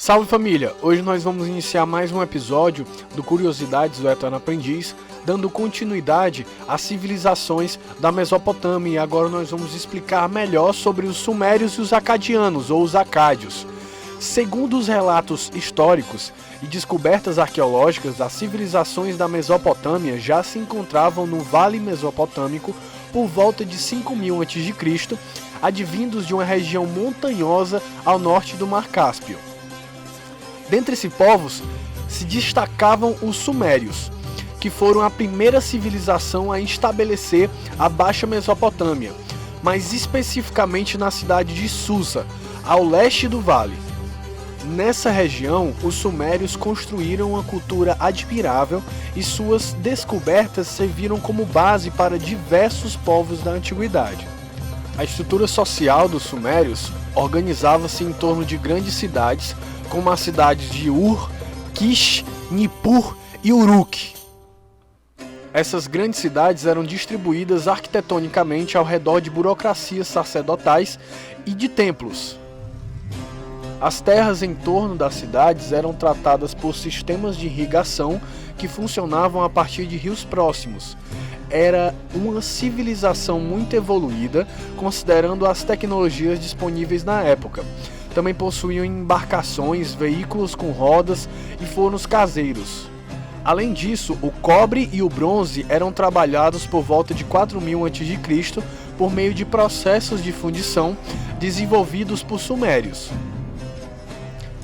Salve família! Hoje nós vamos iniciar mais um episódio do Curiosidades do Eterno Aprendiz, dando continuidade às civilizações da Mesopotâmia, e agora nós vamos explicar melhor sobre os sumérios e os acadianos, ou os acádios. Segundo os relatos históricos e descobertas arqueológicas, as civilizações da Mesopotâmia já se encontravam no Vale Mesopotâmico por volta de 5000 a.C., advindos de uma região montanhosa ao norte do Mar Cáspio. Dentre esses povos se destacavam os sumérios, que foram a primeira civilização a estabelecer a Baixa Mesopotâmia, mais especificamente na cidade de Susa, ao leste do vale. Nessa região, os sumérios construíram uma cultura admirável e suas descobertas serviram como base para diversos povos da antiguidade. A estrutura social dos sumérios organizava-se em torno de grandes cidades, como as cidades de Ur, Kish, Nippur e Uruk. Essas grandes cidades eram distribuídas arquitetonicamente ao redor de burocracias sacerdotais e de templos. As terras em torno das cidades eram tratadas por sistemas de irrigação que funcionavam a partir de rios próximos. Era uma civilização muito evoluída, considerando as tecnologias disponíveis na época. Também possuíam embarcações, veículos com rodas e fornos caseiros. Além disso, o cobre e o bronze eram trabalhados por volta de 4000 a.C. por meio de processos de fundição desenvolvidos por sumérios.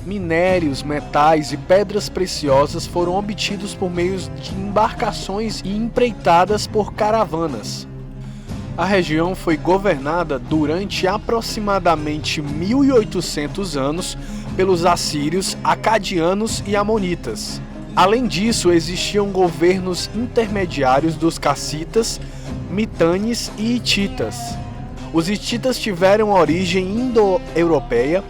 Minérios, metais e pedras preciosas foram obtidos por meio de embarcações e empreitadas por caravanas. A região foi governada durante aproximadamente 1800 anos pelos assírios, acadianos e amonitas. Além disso, existiam governos intermediários dos cassitas, mitanes e hititas. Os hititas tiveram origem indo-europeia,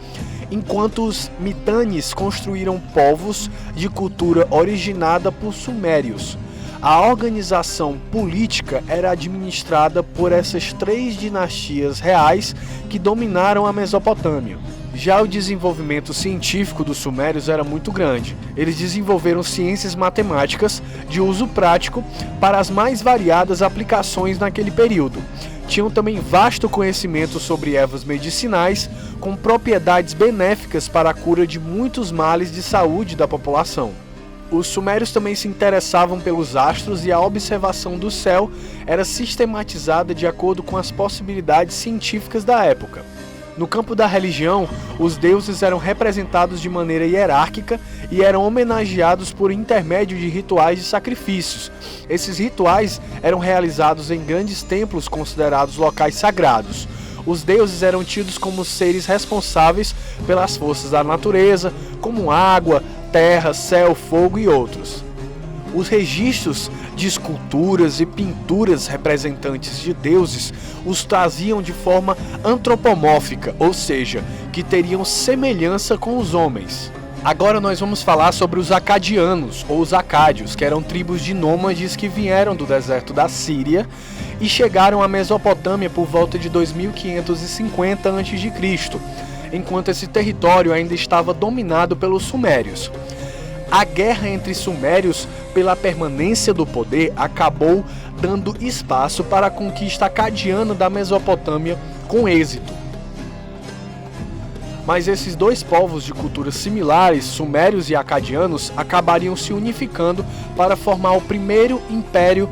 enquanto os mitanes construíram povos de cultura originada por sumérios. A organização política era administrada por essas três dinastias reais que dominaram a Mesopotâmia. Já o desenvolvimento científico dos sumérios era muito grande. Eles desenvolveram ciências matemáticas de uso prático para as mais variadas aplicações naquele período. Tinham também vasto conhecimento sobre ervas medicinais, com propriedades benéficas para a cura de muitos males de saúde da população. Os sumérios também se interessavam pelos astros e a observação do céu era sistematizada de acordo com as possibilidades científicas da época. No campo da religião, os deuses eram representados de maneira hierárquica e eram homenageados por intermédio de rituais de sacrifícios. Esses rituais eram realizados em grandes templos considerados locais sagrados. Os deuses eram tidos como seres responsáveis pelas forças da natureza, como água, terra, céu, fogo e outros. Os registros de esculturas e pinturas representantes de deuses os traziam de forma antropomórfica, ou seja, que teriam semelhança com os homens. Agora nós vamos falar sobre os acadianos, ou os acádios, que eram tribos de nômades que vieram do deserto da Síria e chegaram à Mesopotâmia por volta de 2550 a.C., enquanto esse território ainda estava dominado pelos sumérios. A guerra entre sumérios pela permanência do poder acabou dando espaço para a conquista acadiana da Mesopotâmia com êxito. Mas esses dois povos de culturas similares, sumérios e acadianos, acabariam se unificando para formar o primeiro império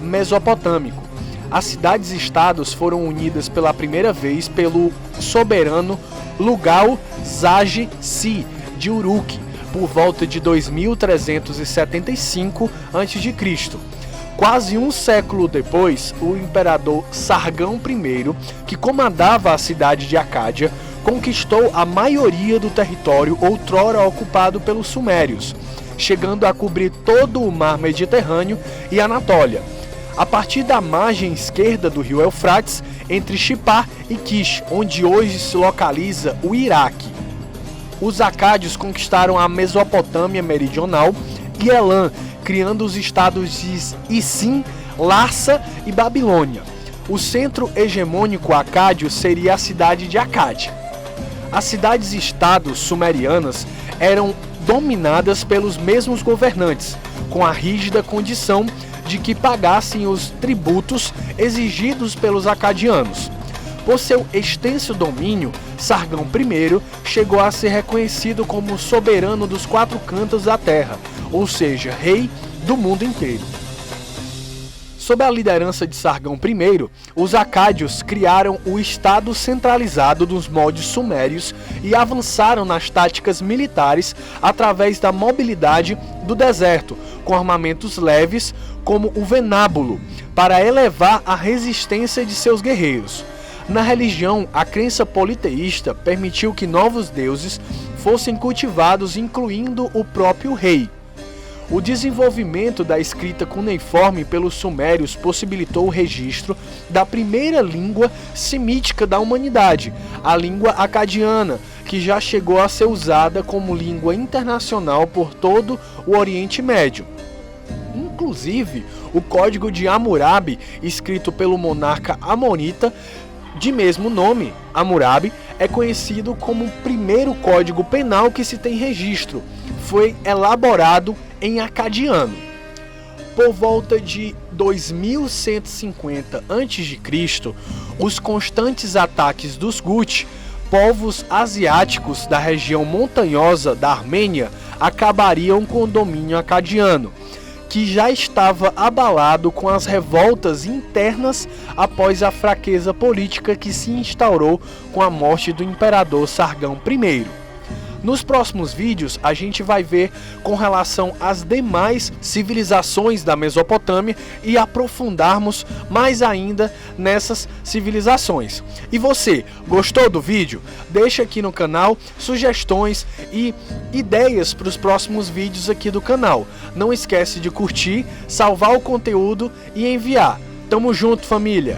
mesopotâmico. As cidades-estados foram unidas pela primeira vez pelo soberano Lugal-Zag-Si de Uruk, por volta de 2375 a.C. Quase um século depois, o imperador Sargão I, que comandava a cidade de Acádia, conquistou a maioria do território outrora ocupado pelos sumérios, chegando a cobrir todo o mar Mediterrâneo e Anatólia, a partir da margem esquerda do rio Eufrates, entre Shipar e Kish, onde hoje se localiza o Iraque. Os acádios conquistaram a Mesopotâmia meridional e Elam, criando os estados de Isim, Larsa e Babilônia. O centro hegemônico acádio seria a cidade de Acádia. As cidades-estados sumerianas eram dominadas pelos mesmos governantes, com a rígida condição de que pagassem os tributos exigidos pelos acadianos. Por seu extenso domínio, Sargão I chegou a ser reconhecido como soberano dos 4 cantos da terra, ou seja, rei do mundo inteiro. Sob a liderança de Sargão I, os acádios criaram o estado centralizado dos moldes sumérios e avançaram nas táticas militares através da mobilidade do deserto, com armamentos leves como o venábulo, para elevar a resistência de seus guerreiros. Na religião, a crença politeísta permitiu que novos deuses fossem cultivados, incluindo o próprio rei. O desenvolvimento da escrita cuneiforme pelos sumérios possibilitou o registro da primeira língua semítica da humanidade, a língua acadiana, que já chegou a ser usada como língua internacional por todo o Oriente Médio. Inclusive, o Código de Hammurabi, escrito pelo monarca amonita, de mesmo nome, Hammurabi, é conhecido como o primeiro código penal que se tem registro. Foi elaborado em acadiano. Por volta de 2150 a.C., os constantes ataques dos Gut, povos asiáticos da região montanhosa da Armênia, acabariam com o domínio acadiano, que já estava abalado com as revoltas internas após a fraqueza política que se instaurou com a morte do imperador Sargão I. Nos próximos vídeos, a gente vai ver com relação às demais civilizações da Mesopotâmia e aprofundarmos mais ainda nessas civilizações. E você, gostou do vídeo? Deixa aqui no canal sugestões e ideias para os próximos vídeos aqui do canal. Não esquece de curtir, salvar o conteúdo e enviar. Tamo junto, família!